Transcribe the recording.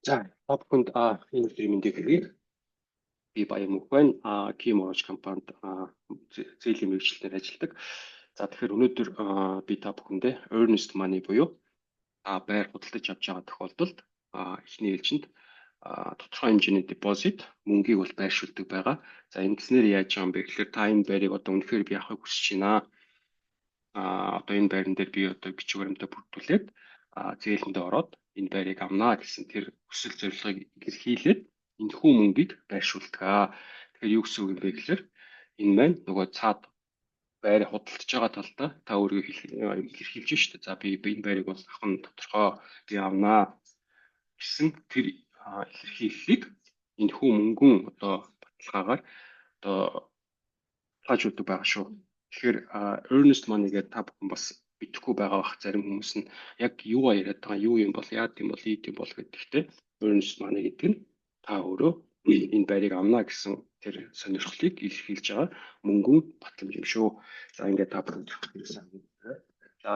За, та бүхэнд энэ өдрийн мэндийг хүргэе. Би Баян Мөнх байна. Key-Mortgage компанид зээлийн мэргэжилтээр ажилладаг. За, тэгэхээр өнөөдөр би та бүхэндээ earnest money буюу байр худалдаж авч байгаа тохиолдолд эхний ээлжинд тодорхой хэмжээний депозит мөнгийг бол байршуулдаг байгаа. За, ингэснээр яаж байгаа юм бэ гэхээр та энэ байрыг одоо үнэхээр би авахыг хүсэж байна. Одоо энэ байран дээр би одоо бичиг баримтаа бүрдүүлээд зээлэндээ ороод энэ байрыг авнаа гэсэн тэр хүсэл зорилгыг илэрхийлээд энэ хүү мөнгийг байршуулдаг. Тэгэхээр юу гэсэн үг юм бэ гэхээр энэ маань нөгөө цаад байрыг худалдаж байгаа талдаа та өөрийгөө илэрхийлж штэ. За би энэ байрыг бол авах нь тодорхой би авнаа гэсэн тэр илэрхийллийг энэ хүү мөнгөн одоо баталгаагаар одоо таажуулдаг байгаа шүү. Тэгэхээр earnest money гэдэг та бүхэн бас бидэхгүй байгаа бах зарим хүмүүс нь яг юу яриад байгаа юу юм бол яад юм бол ийд юм бол гэдэгтэй earnest money гэдэг нь та өөрөө энэ байрыг авна гэсэн тэр сонирхлыг илэрхийлж байгаа мөнгөн батламж юм шүү. За ингээд та бүхэнд хэлсэн. За